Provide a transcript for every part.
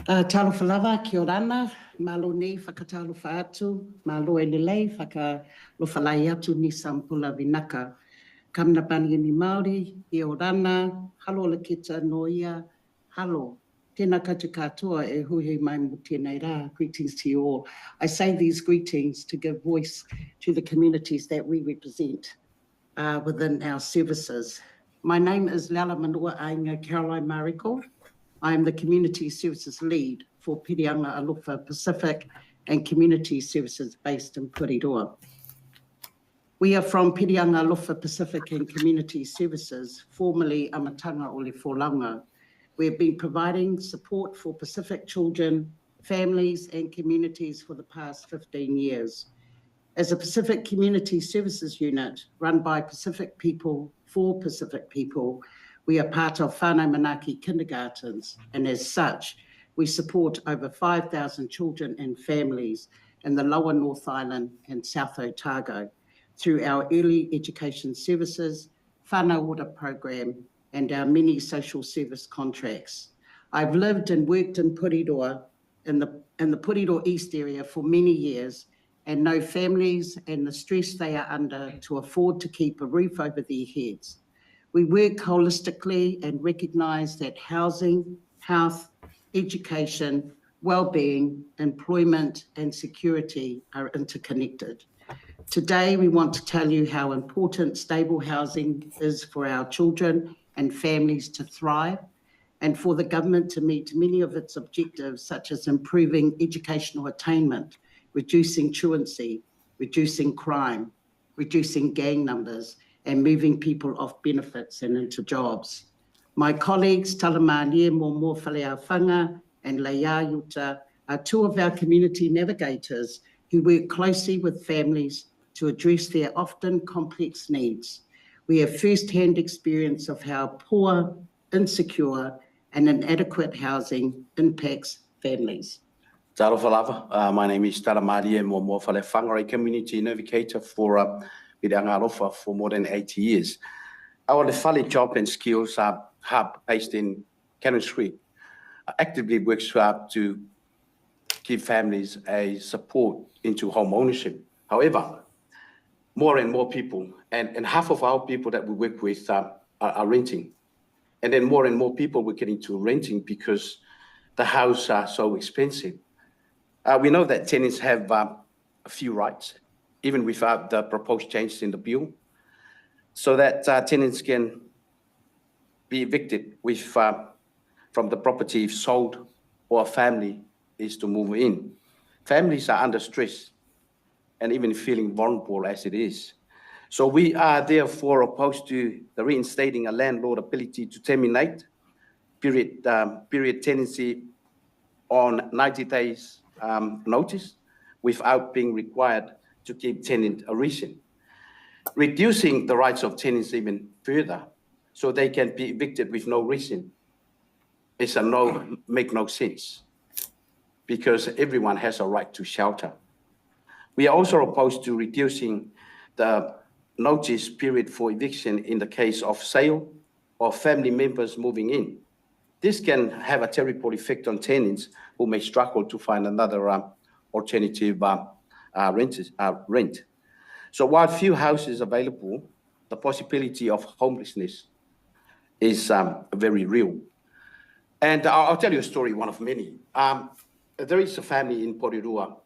Talofa lava, kia ora ana, malo nei whakatalofa atu, malo e lelei whakalofa lai atu ni sampula vinaka. Kamna bani ni Māori, i ora ana, halo la kita noia, halo. Tēnā koutou katoa e huhi mai mo tēnei rā. Greetings to you all. I say these greetings to give voice to the communities that we represent within our services. My name is Lala Manua Ainga Caroline Mariko. I am the Community Services Lead for Piri'anga Alofa Pacific and Community Services based in Piri'anga. We are from Piri'anga Alofa Pacific and Community Services, formerly Amatanga o le Folanga. We have been providing support for Pacific children, families and communities for the past 15 years. As a Pacific Community Services Unit run by Pacific people for Pacific people, we are part of Whānau Manaaki kindergartens, and as such, we support over 5,000 children and families in the Lower North Island and South Otago through our early education services, whānau ora program, and our many social service contracts. I've lived and worked in Piri'anga, in the Piri'anga East area for many years, and know families and the stress they are under to afford to keep a roof over their heads. We work holistically and recognise that housing, health, education, well-being, employment and security are interconnected. Today, we want to tell you how important stable housing is for our children and families to thrive, and for the government to meet many of its objectives, such as improving educational attainment, reducing truancy, reducing crime, reducing gang numbers, and moving people off benefits and into jobs. My colleagues, Talamania Momo Whaleawhanga and Leia Yuta, are two of our community navigators who work closely with families to address their often complex needs. We have first-hand experience of how poor, insecure, and inadequate housing impacts families. Talofa lava, my name is Talamania Momo Whaleawhanga, a community navigator for Piri'anga Alofa for more than 80 years. Our Lefale Job and Skills Hub, based in Cannon Street, actively works to give families a support into home ownership. However, more and more people, and half of our people that we work with are renting. And then more and more people will get into renting because the houses are so expensive. We know that tenants have a few rights, even without the proposed changes in the bill, so that tenants can be evicted from the property if sold or a family is to move in. Families are under stress and even feeling vulnerable as it is. So we are therefore opposed to the reinstating a landlord ability to terminate period tenancy on 90 days notice without being required to keep tenant a reason. Reducing the rights of tenants even further so they can be evicted with no reason is make no sense, because everyone has a right to shelter. We are also opposed to reducing the notice period for eviction in the case of sale or family members moving in. This can have a terrible effect on tenants who may struggle to find another alternative rent. So while few houses available, the possibility of homelessness is very real. And I'll tell you a story, one of many. There is a family in Piri'anga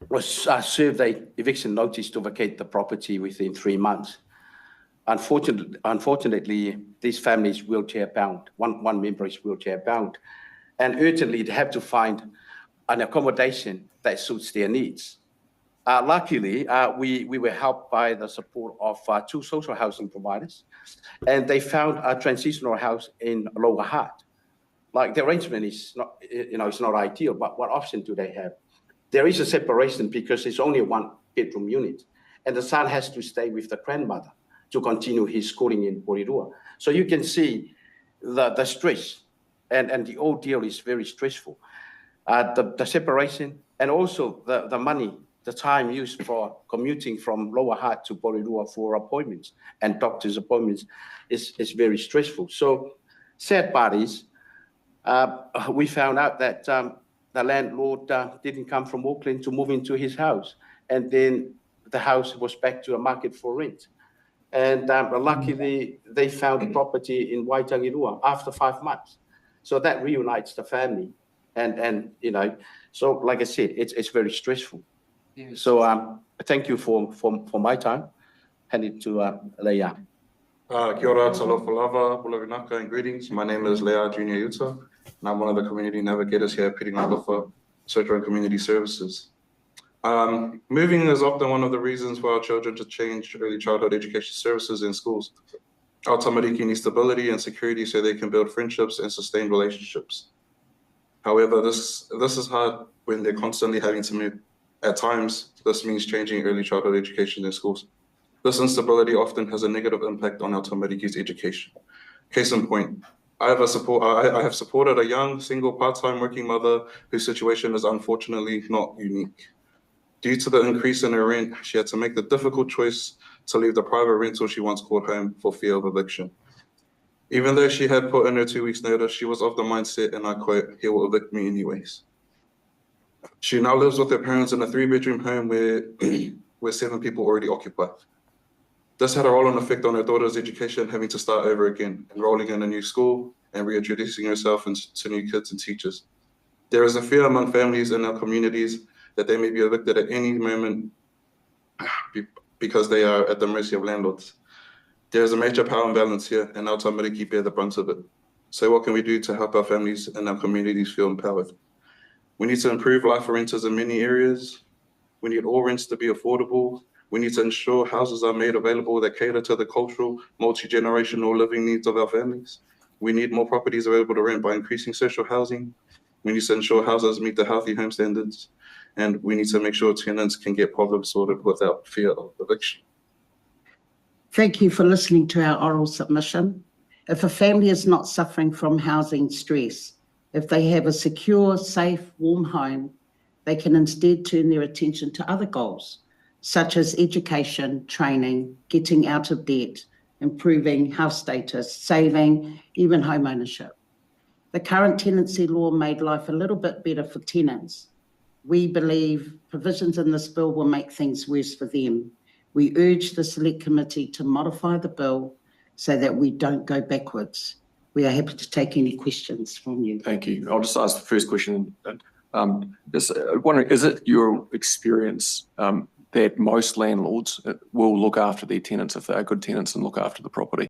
was served an eviction notice to vacate the property within 3 months. Unfortunately, this family is wheelchair bound. One member is wheelchair bound, and urgently they have to find an accommodation that suits their needs. Luckily, we were helped by the support of 2 social housing providers, and they found a transitional house in Lower Hutt. Like, the arrangement is not, it's not ideal, but what option do they have? There is a separation because it's only a 1-bedroom unit, and the son has to stay with the grandmother to continue his schooling in Piri'anga. So you can see the stress, and the ordeal is very stressful. The separation, and also the money, the time used for commuting from Lower Hutt to Piri'anga for appointments and doctor's appointments is very stressful. So sad part is, we found out that the landlord didn't come from Auckland to move into his house. And then the house was back to a market for rent. And luckily, they found a property in Waitangirua after 5 months. So that reunites the family. And you know, so like I said, it's very stressful. Yes. So thank you for my time. Hand it to Leia. Kia ora, Alofa lava, Pulavinaca, and greetings. My name is Leia Junior Yuta, and I'm one of the community navigators here at Piri'anga Social and Community Services. Moving is often one of the reasons for our children to change early childhood education services in schools. Our tamariki need stability and security so they can build friendships and sustain relationships. However, this is hard when they're constantly having to move. At times, this means changing early childhood education in schools. This instability often has a negative impact on our tamariki's education. Case in point, I have supported a young, single, part-time working mother whose situation is unfortunately not unique. Due to the increase in her rent, she had to make the difficult choice to leave the private rental she once called home for fear of eviction. Even though she had put in her 2 weeks notice, she was of the mindset, and I quote, "He will evict me anyways." She now lives with her parents in a 3-bedroom home where 7 people already occupy. This had a rolling effect on her daughter's education, having to start over again, enrolling in a new school and reintroducing herself to new kids and teachers. There is a fear among families in our communities that they may be evicted at any moment because they are at the mercy of landlords. There is a major power imbalance here, and our tamariki bear the brunt of it. So what can we do to help our families and our communities feel empowered? We need to improve life for renters in many areas. We need all rents to be affordable. We need to ensure houses are made available that cater to the cultural, multi-generational living needs of our families. We need more properties available to rent by increasing social housing. We need to ensure houses meet the healthy home standards. And we need to make sure tenants can get problems sorted without fear of eviction. Thank you for listening to our oral submission. If a family is not suffering from housing stress, if they have a secure, safe, warm home, they can instead turn their attention to other goals, such as education, training, getting out of debt, improving house status, saving, even home ownership. The current tenancy law made life a little bit better for tenants. We believe provisions in this bill will make things worse for them. We urge the Select Committee to modify the bill so that we don't go backwards. We are happy to take any questions from you. Thank you. I'll just ask the first question. Just wondering, is it your experience that most landlords will look after their tenants if they are good tenants and look after the property?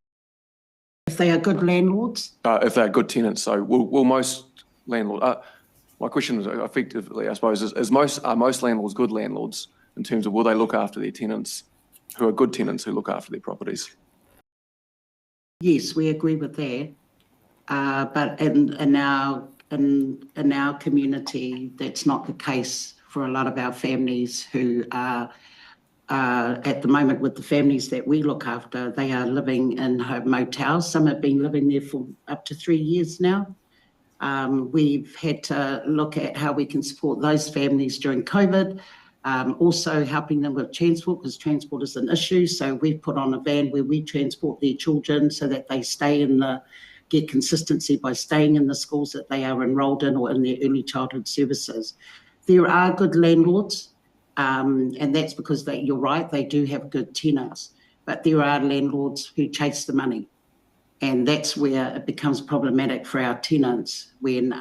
If they are good landlords? If they're good tenants, so will most landlords? My question is effectively, I suppose, are most landlords good landlords in terms of will they look after their tenants who are good tenants who look after their properties? Yes, we agree with that. But in our community, that's not the case for a lot of our families who are at the moment with the families that we look after. They are living in motels. Some have been living there for up to 3 years now. We've had to look at how we can support those families during COVID, also helping them with transport, because transport is an issue. So we've put on a van where we transport their children so that they get consistency by staying in the schools that they are enrolled in or in their early childhood services. There are good landlords, and that's because you're right, they do have good tenants, but there are landlords who chase the money. And that's where it becomes problematic for our tenants when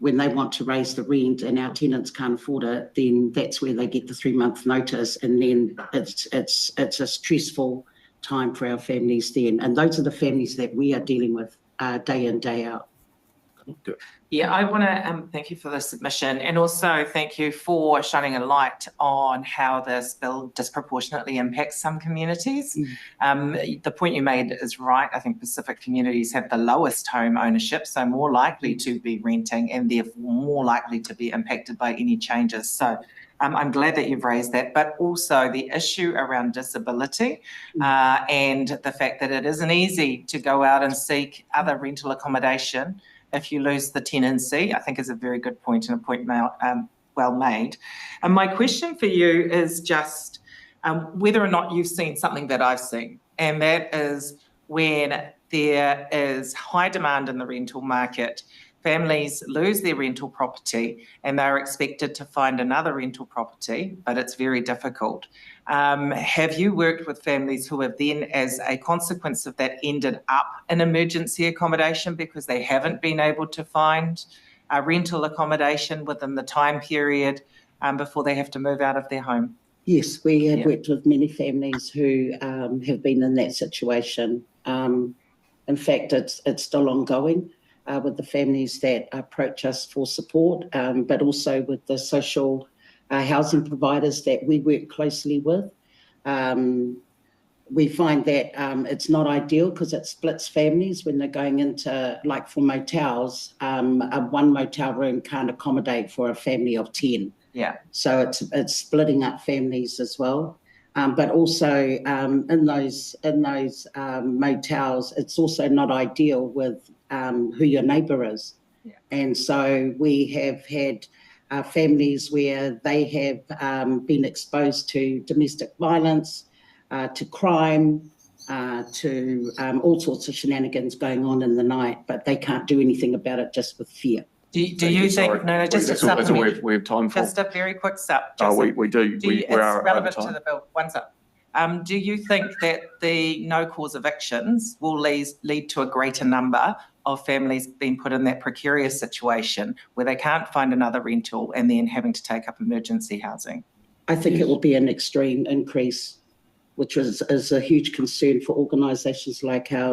they want to raise the rent and our tenants can't afford it. Then that's where they get the 3-month notice, and then it's a stressful time for our families then. And those are the families that we are dealing with day in, day out. Yeah, I want to thank you for the submission, and also thank you for shining a light on how this bill disproportionately impacts some communities. The point you made is right. I think Pacific communities have the lowest home ownership, so more likely to be renting and therefore more likely to be impacted by any changes. So I'm glad that you've raised that, but also the issue around disability and the fact that it isn't easy to go out and seek other rental accommodation if you lose the tenancy, I think is a very good point and a point well made. And my question for you is just whether or not you've seen something that I've seen, and that is when there is high demand in the rental market, families lose their rental property and they're expected to find another rental property, but it's very difficult. Have you worked with families who have then, as a consequence of that, ended up in emergency accommodation because they haven't been able to find a rental accommodation within the time period before they have to move out of their home? Yes, we have worked with many families who have been in that situation. In fact, it's still ongoing with the families that approach us for support, but also with the social housing providers that we work closely with. We find that it's not ideal because it splits families when they're going into, like for motels, one motel room can't accommodate for a family of 10. Yeah. So it's splitting up families as well. But also in those motels, it's also not ideal with who your neighbour is. Yeah. And so we have had families where they have been exposed to domestic violence, to crime, to all sorts of shenanigans going on in the night, but they can't do anything about it just with fear. Do you think, no, just a That's all supplement, we have time for. just a very quick sub. We do. We It's are relevant over to time. the bill. One sub. Do you think that the no-cause evictions will lead to a greater number of families being put in that precarious situation where they can't find another rental and then having to take up emergency housing? I think it will be an extreme increase, which is a huge concern for organisations like ours.